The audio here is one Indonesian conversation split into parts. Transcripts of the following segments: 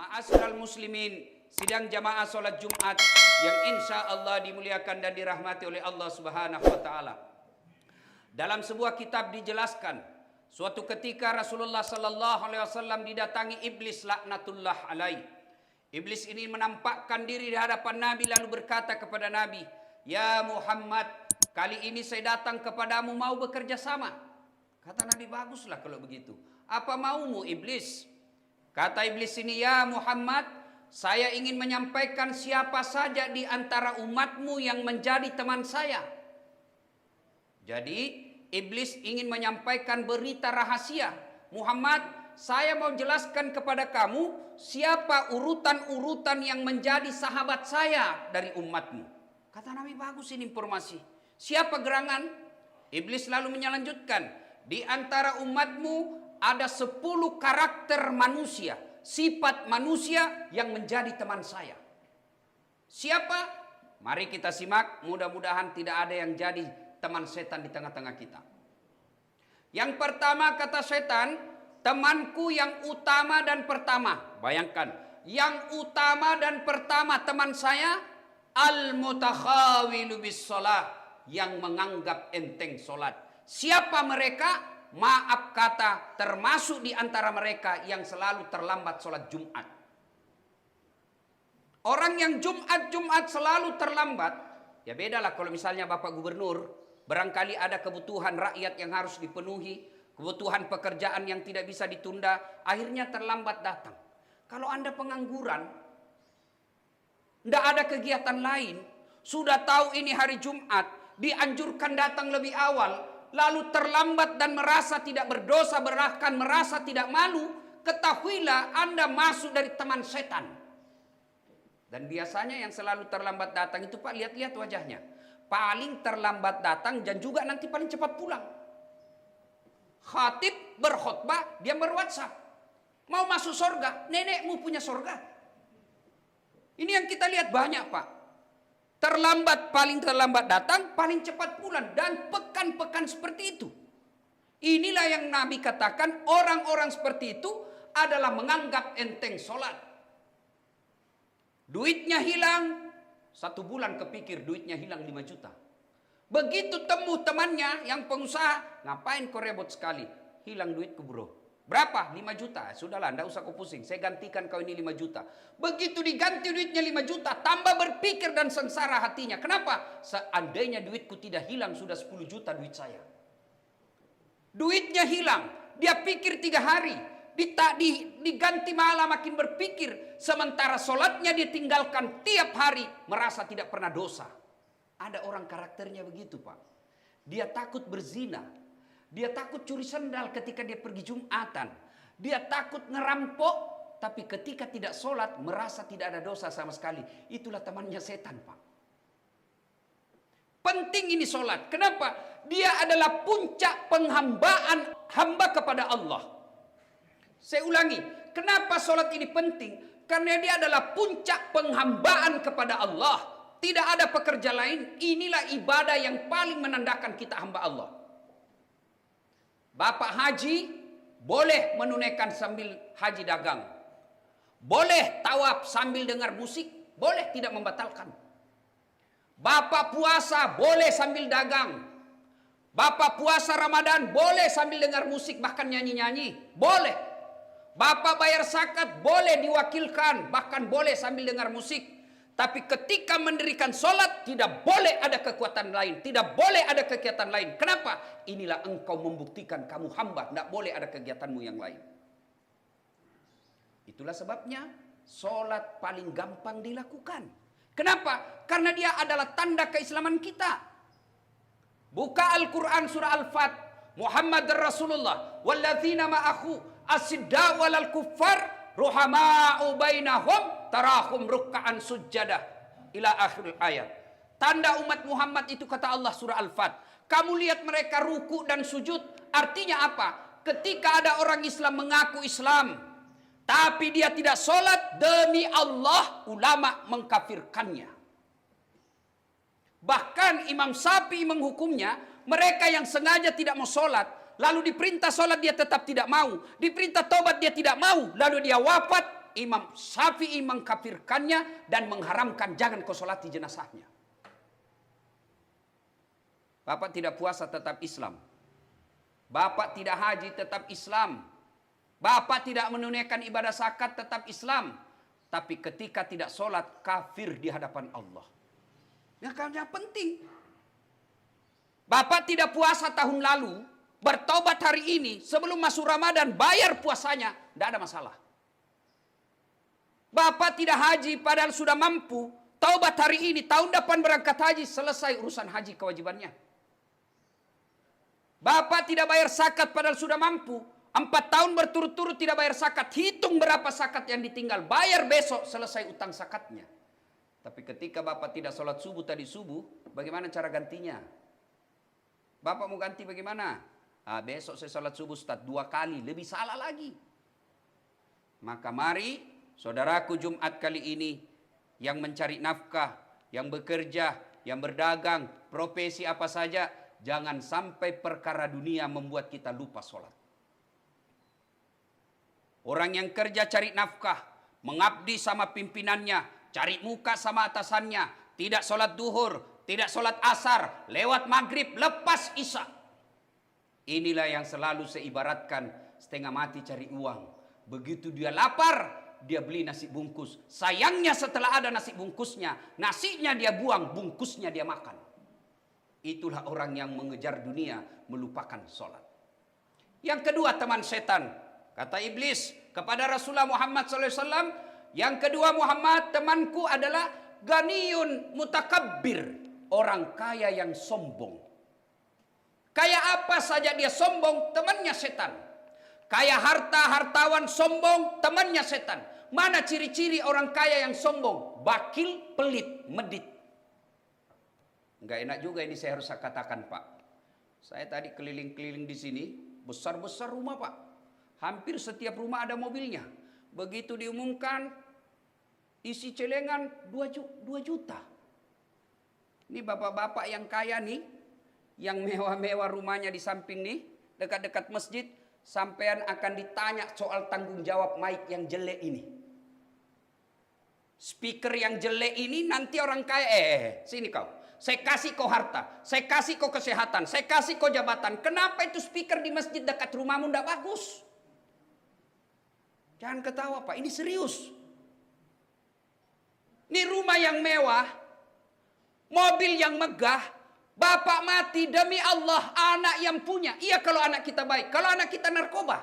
Ma'asyiral muslimin, sidang jamaah sholat Jumat yang insya Allah dimuliakan dan dirahmati oleh Allah Subhanahu wa Ta'ala. Dalam sebuah kitab dijelaskan, suatu ketika Rasulullah Sallallahu Alaihi Wasallam didatangi iblis laknatullah alaih. Iblis ini menampakkan diri di hadapan Nabi lalu berkata kepada Nabi, "Ya Muhammad, kali ini saya datang kepadamu mau bekerja sama." Kata Nabi, "Baguslah kalau begitu. Apa maumu iblis?" Kata iblis ini, "Ya Muhammad, saya ingin menyampaikan siapa saja di antara umatmu yang menjadi teman saya." Jadi iblis ingin menyampaikan berita rahasia. "Muhammad, saya mau jelaskan kepada kamu siapa urutan-urutan yang menjadi sahabat saya dari umatmu." Kata Nabi, "Bagus ini informasi. Siapa gerangan?" Iblis lalu melanjutkan, "Di antara umatmu ada 10 karakter manusia, sifat manusia yang menjadi teman saya." Siapa? Mari kita simak, mudah-mudahan tidak ada yang jadi teman setan di tengah-tengah kita. Yang pertama kata setan, temanku yang utama dan pertama. Bayangkan, yang utama dan pertama teman saya, al-mutakhawilu bis shalah, yang menganggap enteng solat. Siapa mereka? Maaf kata, termasuk di antara mereka yang selalu terlambat sholat Jumat. Orang yang Jumat selalu terlambat, ya bedalah kalau misalnya Bapak Gubernur, barangkali ada kebutuhan rakyat yang harus dipenuhi, kebutuhan pekerjaan yang tidak bisa ditunda, akhirnya terlambat datang. Kalau Anda pengangguran, tidak ada kegiatan lain, sudah tahu ini hari Jumat, dianjurkan datang lebih awal, lalu terlambat dan merasa tidak berdosa, bahkan merasa tidak malu, ketahuilah Anda masuk dari teman setan. Dan biasanya yang selalu terlambat datang itu, Pak, lihat-lihat wajahnya. Paling terlambat datang dan juga nanti paling cepat pulang. Khatib berkhutbah, dia berWhatsApp. Mau masuk surga, nenekmu punya surga. Ini yang kita lihat banyak, Pak. Paling terlambat datang, paling cepat pulang. Dan pekan-pekan seperti itu. Inilah yang Nabi katakan, orang-orang seperti itu adalah menganggap enteng sholat. Duitnya hilang, 1 bulan kepikir duitnya hilang 5 juta. Begitu temu temannya yang pengusaha, "Ngapain kau rebot sekali? Hilang duitku bro." "Berapa?" 5 juta. "Sudahlah, enggak usah kau pusing. Saya gantikan kau ini 5 juta. Begitu diganti duitnya 5 juta, tambah berpikir dan sengsara hatinya. Kenapa? Seandainya duitku tidak hilang, sudah 10 juta duit saya. Duitnya hilang. Dia pikir 3 hari. Diganti malah makin berpikir. Sementara sholatnya dia tinggalkan tiap hari. Merasa tidak pernah dosa. Ada orang karakternya begitu, Pak. Dia takut berzina. Dia takut curi sendal ketika dia pergi Jumatan. Dia takut ngerampok, tapi ketika tidak sholat merasa tidak ada dosa sama sekali. Itulah temannya setan, Pak. Penting ini sholat. Kenapa? Dia adalah puncak penghambaan hamba kepada Allah. Saya ulangi, kenapa sholat ini penting? Karena dia adalah puncak penghambaan kepada Allah. Tidak ada pekerja lain. Inilah ibadah yang paling menandakan kita hamba Allah. Bapak haji boleh menunaikan sambil haji dagang. Boleh tawaf sambil dengar musik, boleh, tidak membatalkan. Bapak puasa boleh sambil dagang. Bapak puasa Ramadan boleh sambil dengar musik, bahkan nyanyi-nyanyi, boleh. Bapak bayar zakat boleh diwakilkan, bahkan boleh sambil dengar musik. Tapi ketika mendirikan sholat, tidak boleh ada kekuatan lain. Tidak boleh ada kegiatan lain. Kenapa? Inilah engkau membuktikan kamu hamba. Tidak boleh ada kegiatanmu yang lain. Itulah sebabnya sholat paling gampang dilakukan. Kenapa? Karena dia adalah tanda keislaman kita. Buka Al-Quran surah Al-Fat. Muhammad Rasulullah. Walladzina ma'ahu asidda'u alal kuffar ruhama'u bainahum tarahum ruk'an sujjadah ila akhir ayat. Tanda umat Muhammad itu kata Allah surah Al-Fat. Kamu lihat mereka ruku dan sujud. Artinya apa? Ketika ada orang Islam mengaku Islam, tapi dia tidak sholat, demi Allah ulama mengkafirkannya. Bahkan Imam Syafi'i menghukumnya, mereka yang sengaja tidak mau sholat, lalu diperintah sholat dia tetap tidak mau, diperintah tobat dia tidak mau, lalu dia wafat, Imam Syafi'i mengkafirkannya dan mengharamkan jangan kau solati jenazahnya. Bapak tidak puasa tetap Islam. Bapak tidak haji tetap Islam. Bapak tidak menunaikan ibadah zakat tetap Islam. Tapi ketika tidak sholat kafir di hadapan Allah. Ya karena penting. Bapak tidak puasa tahun lalu, bertobat hari ini, sebelum masuk Ramadan bayar puasanya, tidak ada masalah. Bapak tidak haji padahal sudah mampu, taubat hari ini, tahun depan berangkat haji, selesai urusan haji kewajibannya. Bapak tidak bayar zakat padahal sudah mampu. 4 tahun berturut-turut tidak bayar zakat. Hitung berapa zakat yang ditinggal. Bayar besok selesai utang zakatnya. Tapi ketika Bapak tidak sholat subuh tadi subuh. Bagaimana cara gantinya? Bapak mau ganti bagaimana? Besok saya sholat subuh Ustaz 2 kali. Lebih salah lagi. Maka mari saudaraku Jumat kali ini. Yang mencari nafkah. Yang bekerja. Yang berdagang. Profesi apa saja. Jangan sampai perkara dunia membuat kita lupa sholat. Orang yang kerja cari nafkah, mengabdi sama pimpinannya, cari muka sama atasannya, tidak sholat duhur, tidak sholat asar, lewat maghrib, lepas isya. Inilah yang selalu saya ibaratkan setengah mati cari uang. Begitu dia lapar, dia beli nasi bungkus. Sayangnya setelah ada nasi bungkusnya, nasinya dia buang, bungkusnya dia makan. Itulah orang yang mengejar dunia melupakan sholat. Yang kedua teman setan. Kata iblis kepada Rasulullah Muhammad SAW. Yang kedua Muhammad temanku adalah ganiyun mutakabbir. Orang kaya yang sombong. Kaya apa saja dia sombong, temannya setan. Kaya harta, hartawan sombong, temannya setan. Mana ciri-ciri orang kaya yang sombong? Bakil, pelit, medit. Enggak enak juga ini saya harus katakan Pak. Saya tadi keliling-keliling di sini, besar-besar rumah Pak. Hampir setiap rumah ada mobilnya. Begitu diumumkan, isi celengan 2 juta. Ini bapak-bapak yang kaya nih, yang mewah-mewah rumahnya di samping nih, dekat-dekat masjid, sampean akan ditanya soal tanggung jawab mic yang jelek ini. Speaker yang jelek ini nanti orang kaya, sini kau. Saya kasih kau harta, saya kasih kau kesehatan, saya kasih kau jabatan. Kenapa itu speaker di masjid dekat rumahmu tidak bagus? Jangan ketawa Pak, ini serius. Ini rumah yang mewah, mobil yang megah, bapak mati demi Allah anak yang punya. Iya kalau anak kita baik, kalau anak kita narkoba.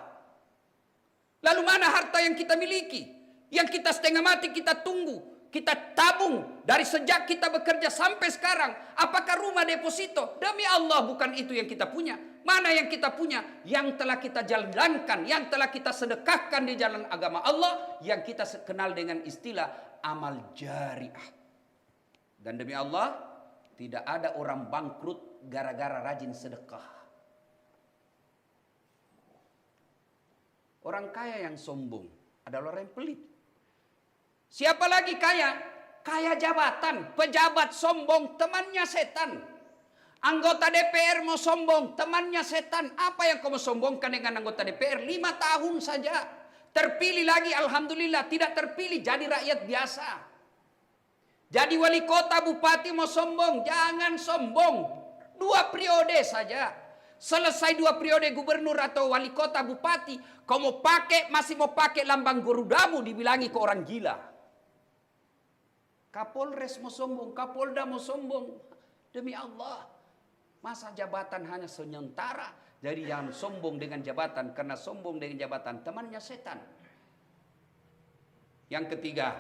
Lalu mana harta yang kita miliki? Yang kita setengah mati kita tunggu. Kita tabung dari sejak kita bekerja sampai sekarang. Apakah rumah deposito? Demi Allah bukan itu yang kita punya. Mana yang kita punya? Yang telah kita jalankan, yang telah kita sedekahkan di jalan agama Allah, yang kita kenal dengan istilah amal jariah. Dan demi Allah, tidak ada orang bangkrut gara-gara rajin sedekah. Orang kaya yang sombong adalah orang yang pelit. Siapa lagi kaya? Kaya jabatan, pejabat sombong, temannya setan. Anggota DPR mau sombong, temannya setan. Apa yang kamu sombongkan dengan anggota DPR? 5 tahun saja. Terpilih lagi, alhamdulillah. Tidak terpilih, jadi rakyat biasa. Jadi wali kota, bupati mau sombong. Jangan sombong. 2 periode saja. Selesai 2 periode gubernur atau wali kota, bupati. Kau mau pakai, masih mau pakai lambang Garudamu, dibilangi ke orang gila. Kapolres mau sombong, Kapolda mau sombong. Demi Allah. Masa jabatan hanya sementara. Jadi jangan sombong dengan jabatan. Karena sombong dengan jabatan temannya setan. Yang ketiga,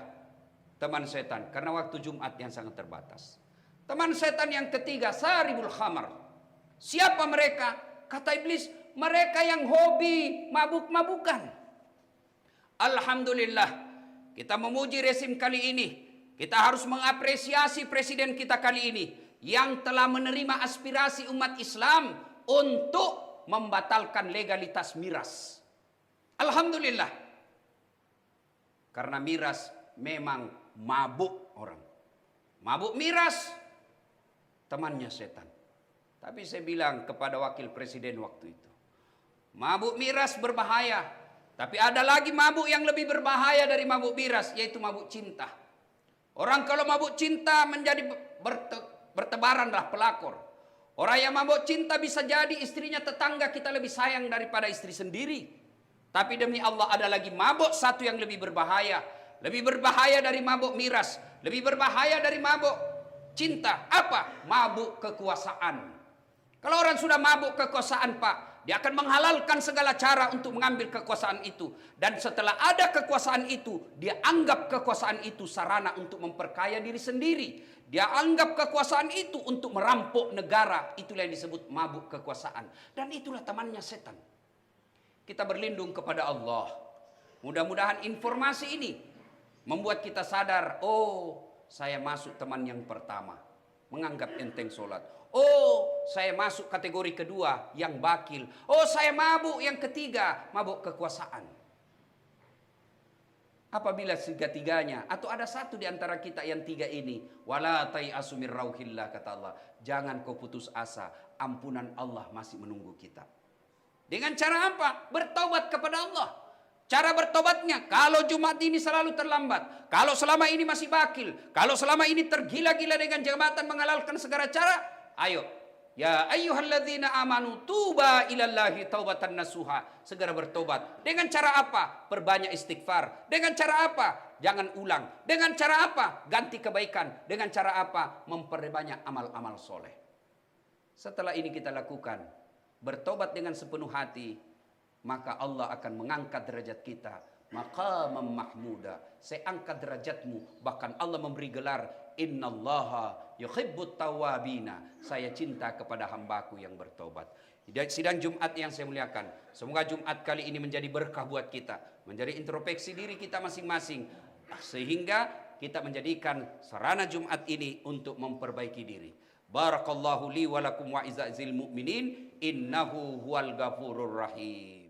teman setan. Karena waktu Jumat yang sangat terbatas. Teman setan yang ketiga, saribul khamar. Siapa mereka? Kata iblis, mereka yang hobi mabuk-mabukan. Alhamdulillah. Kita memuji rezim kali ini. Kita harus mengapresiasi presiden kita kali ini yang telah menerima aspirasi umat Islam untuk membatalkan legalitas miras. Alhamdulillah. Karena miras memang mabuk orang. Mabuk miras temannya setan. Tapi saya bilang kepada wakil presiden waktu itu, mabuk miras berbahaya. Tapi ada lagi mabuk yang lebih berbahaya dari mabuk miras, yaitu mabuk cinta. Orang kalau mabuk cinta menjadi bertebaranlah pelakor. Orang yang mabuk cinta bisa jadi istrinya tetangga kita lebih sayang daripada istri sendiri. Tapi demi Allah ada lagi mabuk satu yang lebih berbahaya. Lebih berbahaya dari mabuk miras. Lebih berbahaya dari mabuk cinta. Apa? Mabuk kekuasaan. Kalau orang sudah mabuk kekuasaan, Pak, dia akan menghalalkan segala cara untuk mengambil kekuasaan itu. Dan setelah ada kekuasaan itu, dia anggap kekuasaan itu sarana untuk memperkaya diri sendiri. Dia anggap kekuasaan itu untuk merampok negara. Itulah yang disebut mabuk kekuasaan. Dan itulah temannya setan. Kita berlindung kepada Allah. Mudah-mudahan informasi ini membuat kita sadar, oh, saya masuk teman yang pertama. Menganggap enteng sholat. Oh, saya masuk kategori kedua yang bakil. Oh, saya mabuk yang ketiga, mabuk kekuasaan. Apabila tiga-tiganya atau ada satu di antara kita yang tiga ini, wala tai'asu mir rauhillah, kata Allah, jangan kau putus asa, ampunan Allah masih menunggu kita. Dengan cara apa? Bertobat kepada Allah. Cara bertobatnya, kalau Jumat ini selalu terlambat, kalau selama ini masih bakil, kalau selama ini tergila-gila dengan jabatan menghalalkan segala cara, ayo, ya ayyuhalladzina amanu tuba ilallahi taubatan nasuha. Segera bertobat. Dengan cara apa? Perbanyak istighfar. Dengan cara apa? Jangan ulang. Dengan cara apa? Ganti kebaikan. Dengan cara apa? Memperbanyak amal-amal soleh. Setelah ini kita lakukan, bertobat dengan sepenuh hati, maka Allah akan mengangkat derajat kita. Maqamam mahmuda. Saya angkat derajatmu. Bahkan Allah memberi gelar, innallaha yuhibbut tawabina. Saya cinta kepada hambaku yang bertobat. Sidang Jumat yang saya muliakan, semoga Jumat kali ini menjadi berkah buat kita, menjadi introspeksi diri kita masing-masing, sehingga kita menjadikan sarana Jumat ini untuk memperbaiki diri. Barakallahu li wa lakum wa izazil mu'minin, innahu huwal ghafurur rahim.